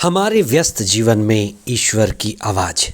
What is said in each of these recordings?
हमारे व्यस्त जीवन में ईश्वर की आवाज़।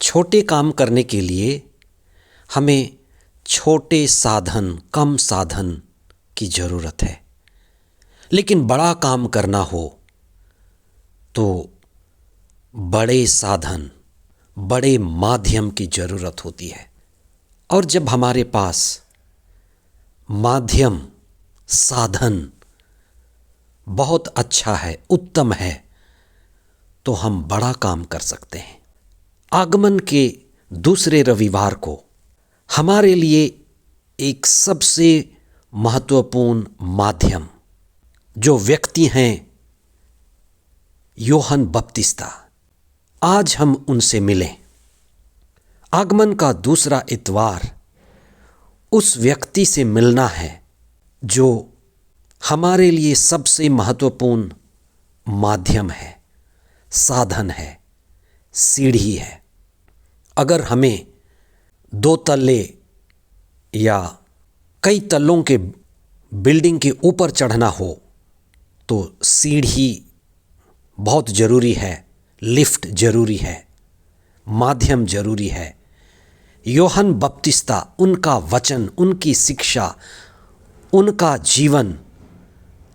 छोटे काम करने के लिए हमें छोटे साधन, कम साधन की ज़रूरत है, लेकिन बड़ा काम करना हो तो बड़े साधन, बड़े माध्यम की ज़रूरत होती है। और जब हमारे पास माध्यम, साधन बहुत अच्छा है, उत्तम है, तो हम बड़ा काम कर सकते हैं। आगमन के दूसरे रविवार को हमारे लिए एक सबसे महत्वपूर्ण माध्यम जो व्यक्ति हैं, यूहन्ना बपतिस्ता, आज हम उनसे मिलें। आगमन का दूसरा इतवार उस व्यक्ति से मिलना है जो हमारे लिए सबसे महत्वपूर्ण माध्यम है, साधन है, सीढ़ी है। अगर हमें 2 तल्ले या कई तल्लों के बिल्डिंग के ऊपर चढ़ना हो तो सीढ़ी बहुत ज़रूरी है, लिफ्ट ज़रूरी है, माध्यम ज़रूरी है। यूहन्ना बपतिस्ता, उनका वचन, उनकी शिक्षा, उनका जीवन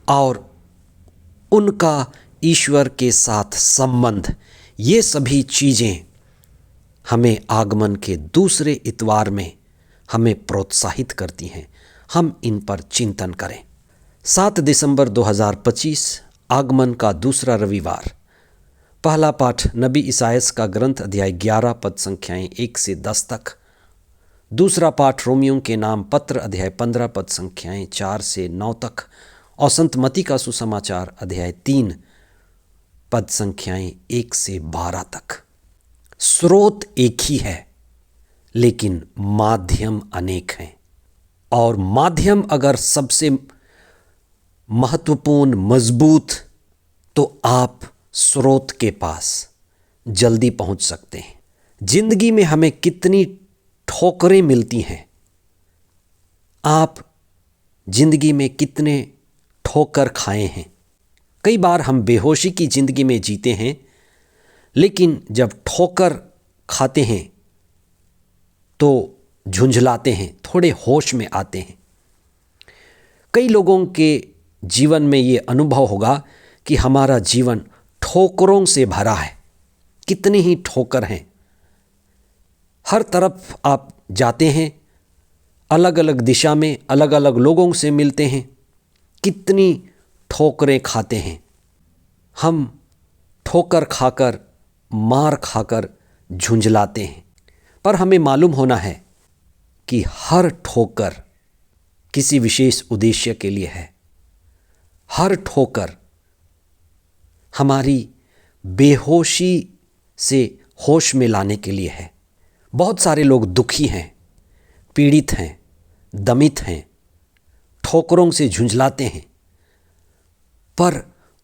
और उनका ईश्वर के साथ संबंध, ये सभी चीज़ें हमें आगमन के दूसरे इतवार में हमें प्रोत्साहित करती हैं। हम इन पर चिंतन करें। 7 दिसंबर 2025, आगमन का दूसरा रविवार। पहला पाठ नबी इसायास का ग्रंथ अध्याय 11 पद संख्याएं 1 से 10 तक। दूसरा पाठ रोमियों के नाम पत्र अध्याय 15 पद संख्याएं 4 से 9 तक। और संत मती का सुसमाचार अध्याय 3 पद संख्याएं 1 से 12 तक। स्रोत एक ही है, लेकिन माध्यम अनेक हैं। और माध्यम अगर सबसे महत्वपूर्ण, मजबूत, तो आप स्रोत के पास जल्दी पहुंच सकते हैं। जिंदगी में हमें कितनी ठोकरें मिलती हैं, आप जिंदगी में कितने ठोकर खाए हैं। कई बार हम बेहोशी की जिंदगी में जीते हैं, लेकिन जब ठोकर खाते हैं तो झुंझलाते हैं, थोड़े होश में आते हैं। कई लोगों के जीवन में ये अनुभव होगा कि हमारा जीवन ठोकरों से भरा है। कितनी ही ठोकर हैं, हर तरफ आप जाते हैं, अलग अलग दिशा में अलग अलग लोगों से मिलते हैं, कितनी ठोकरें खाते हैं। हम ठोकर खाकर, मार खाकर झुंझलाते हैं, पर हमें मालूम होना है कि हर ठोकर किसी विशेष उद्देश्य के लिए है। हर ठोकर हमारी बेहोशी से होश में लाने के लिए है। बहुत सारे लोग दुखी हैं, पीड़ित हैं, दमित हैं, ठोकरों से झुंझलाते हैं, पर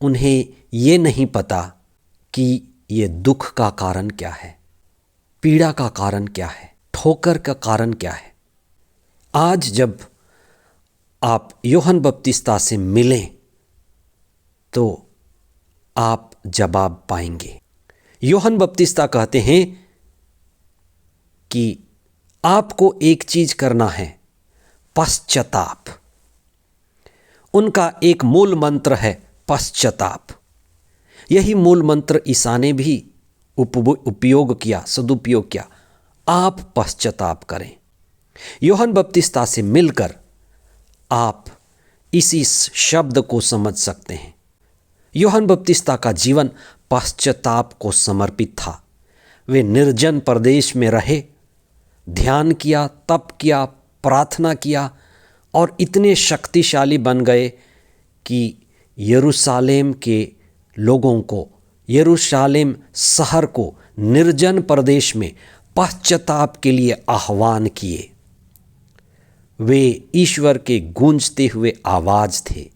उन्हें ये नहीं पता कि ये दुख का कारण क्या है, पीड़ा का कारण क्या है, ठोकर का कारण क्या है। आज जब आप यूहन्ना बपतिस्ता से मिलें तो आप जवाब पाएंगे। यूहन्ना बपतिस्ता कहते हैं कि आपको एक चीज करना है, पश्चाताप। उनका एक मूल मंत्र है पश्चाताप। यही मूल मंत्र ईसा ने भी उपयोग किया, सदुपयोग किया। आप पश्चाताप करें। यूहन्ना बपतिस्ता से मिलकर आप इसी शब्द को समझ सकते हैं। यूहन्ना बपतिस्ता का जीवन पश्चाताप को समर्पित था। वे निर्जन प्रदेश में रहे, ध्यान किया, तप किया, प्रार्थना किया और इतने शक्तिशाली बन गए कि यरूशलेम के लोगों को, यरूशलेम शहर को निर्जन प्रदेश में पश्चाताप के लिए आह्वान किए। वे ईश्वर के गूंजते हुए आवाज थे,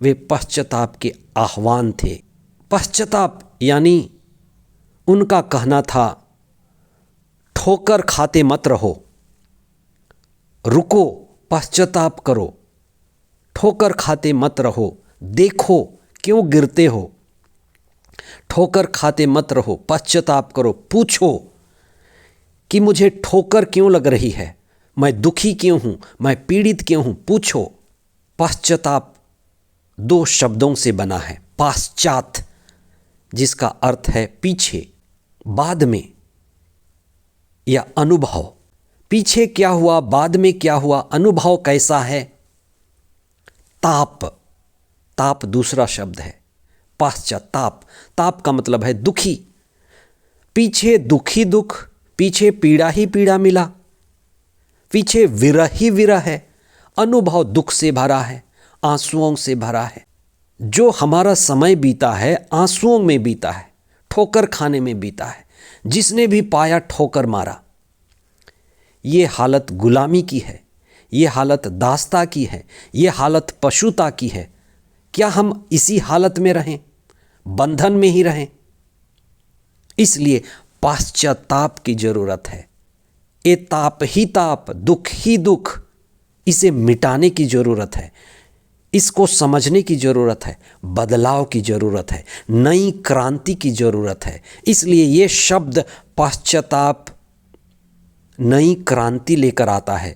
वे पश्चाताप के आह्वान थे। पश्चाताप यानी उनका कहना था, ठोकर खाते मत रहो, रुको, पश्चाताप करो, ठोकर खाते मत रहो, देखो क्यों गिरते हो। ठोकर खाते मत रहो, पश्चाताप करो। पूछो कि मुझे ठोकर क्यों लग रही है, मैं दुखी क्यों हूँ, मैं पीड़ित क्यों हूँ। पूछो। पश्चाताप दो शब्दों से बना है, पाश्चात जिसका अर्थ है पीछे, बाद में, या अनुभव। पीछे क्या हुआ, बाद में क्या हुआ, अनुभव कैसा है। ताप, ताप दूसरा शब्द है, पश्चाताप। ताप का मतलब है दुखी। पीछे दुखी दुख, पीछे पीड़ा ही पीड़ा मिला, पीछे विरह ही विरह है। अनुभव दुख से भरा है, आंसुओं से भरा है। जो हमारा समय बीता है आंसुओं में बीता है, ठोकर खाने में बीता है। जिसने भी पाया ठोकर मारा। ये हालत गुलामी की है, ये हालत दासता की है, ये हालत पशुता की है। क्या हम इसी हालत में रहें, बंधन में ही रहें? इसलिए पश्चाताप की जरूरत है। ये ताप ही ताप, दुख ही दुख, इसे मिटाने की जरूरत है। इसको समझने की जरूरत है, बदलाव की जरूरत है, नई क्रांति की जरूरत है। इसलिए ये शब्द पश्चाताप नई क्रांति लेकर आता है।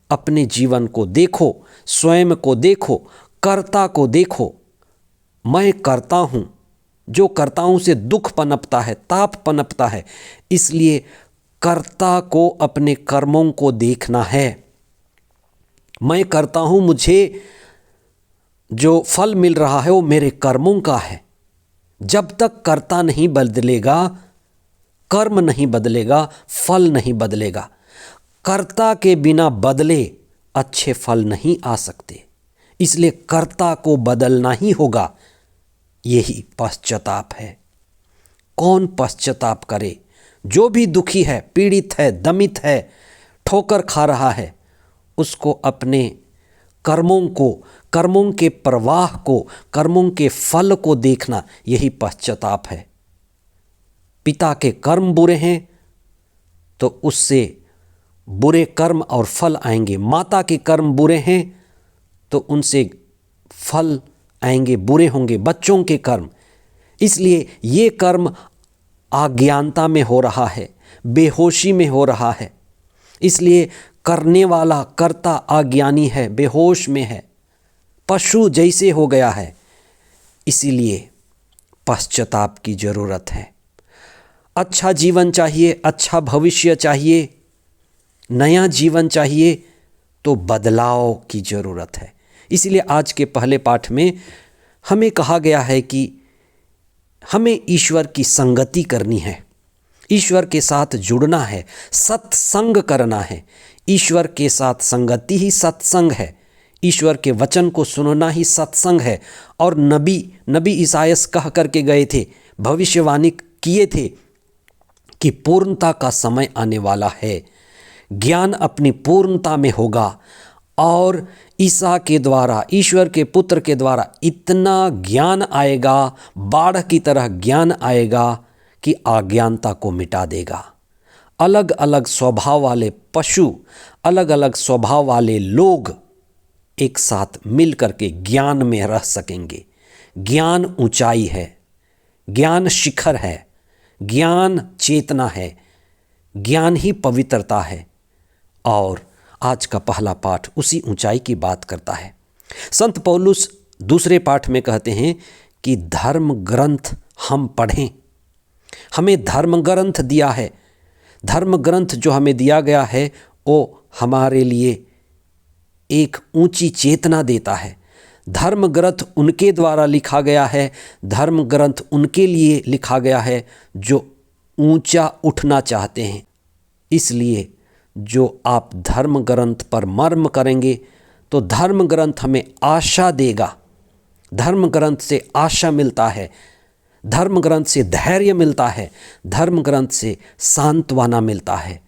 अपने जीवन को देखो, स्वयं को देखो, कर्ता को देखो। मैं करता हूँ, जो करता हूँ से दुख पनपता है, ताप पनपता है। इसलिए कर्ता को अपने कर्मों को देखना है। मैं करता हूँ, मुझे जो फल मिल रहा है वो मेरे कर्मों का है। जब तक कर्ता नहीं बदलेगा, कर्म नहीं बदलेगा, फल नहीं बदलेगा। कर्ता के बिना बदले अच्छे फल नहीं आ सकते। इसलिए कर्ता को बदलना ही होगा। यही पश्चाताप है। कौन पश्चाताप करे? जो भी दुखी है, पीड़ित है, दमित है, ठोकर खा रहा है, उसको अपने कर्मों को, कर्मों के प्रवाह को, कर्मों के फल को देखना, यही पश्चाताप है। पिता के कर्म बुरे हैं तो उससे बुरे कर्म और फल आएंगे। माता के कर्म बुरे हैं तो उनसे फल आएंगे, बुरे होंगे बच्चों के कर्म। इसलिए ये कर्म अज्ञानता में हो रहा है, बेहोशी में हो रहा है। इसलिए करने वाला कर्ता अज्ञानी है, बेहोश में है, पशु जैसे हो गया है। इसीलिए पश्चाताप की जरूरत है। अच्छा जीवन चाहिए, अच्छा भविष्य चाहिए, नया जीवन चाहिए तो बदलाव की जरूरत है। इसलिए आज के पहले पाठ में हमें कहा गया है कि हमें ईश्वर की संगति करनी है, ईश्वर के साथ जुड़ना है, सत्संग करना है। ईश्वर के साथ संगति ही सत्संग है। ईश्वर के वचन को सुनना ही सत्संग है। और नबी ईसायास कह करके गए थे, भविष्यवाणी किए थे कि पूर्णता का समय आने वाला है, ज्ञान अपनी पूर्णता में होगा। और ईसा के द्वारा, ईश्वर के पुत्र के द्वारा इतना ज्ञान आएगा, बाढ़ की तरह ज्ञान आएगा कि अज्ञानता को मिटा देगा। अलग अलग स्वभाव वाले पशु, अलग अलग स्वभाव वाले लोग एक साथ मिल करके ज्ञान में रह सकेंगे। ज्ञान ऊंचाई है, ज्ञान शिखर है, ज्ञान चेतना है, ज्ञान ही पवित्रता है। और आज का पहला पाठ उसी ऊंचाई की बात करता है। संत पौलुस दूसरे पाठ में कहते हैं कि धर्म ग्रंथ हम पढ़ें। हमें धर्म ग्रंथ दिया है। धर्म ग्रंथ जो हमें दिया गया है वो हमारे लिए एक ऊंची चेतना देता है। धर्म ग्रंथ उनके द्वारा लिखा गया है, धर्म ग्रंथ उनके लिए लिखा गया है जो ऊंचा उठना चाहते हैं। इसलिए जो आप धर्म ग्रंथ पर मर्म करेंगे तो धर्म ग्रंथ हमें आशा देगा। धर्म ग्रंथ से आशा मिलता है, धर्म ग्रंथ से धैर्य मिलता है, धर्म ग्रंथ से सांत्वना मिलता है।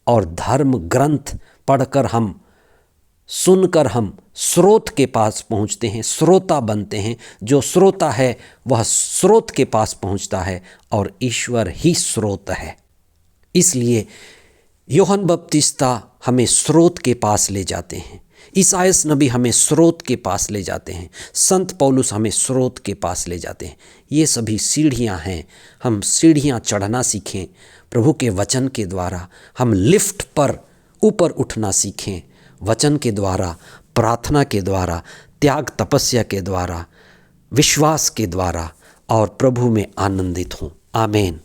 और धर्म ग्रंथ पढ़कर हम, सुनकर हम स्रोत के पास पहुंचते हैं, श्रोता बनते हैं। जो श्रोता है वह स्रोत के पास पहुंचता है और ईश्वर ही स्रोत है। इसलिए यूहन्ना बपतिस्ता हमें स्रोत के पास ले जाते हैं। ईसायास नबी हमें स्रोत के पास ले जाते हैं, संत पौलुस हमें स्रोत के पास ले जाते हैं। ये सभी सीढ़ियाँ हैं, हम सीढ़ियाँ चढ़ना सीखें प्रभु के वचन के द्वारा। हम लिफ्ट पर ऊपर उठना सीखें वचन के द्वारा, प्रार्थना के द्वारा, त्याग तपस्या के द्वारा, विश्वास के द्वारा, और प्रभु में आनंदित हों। आमीन।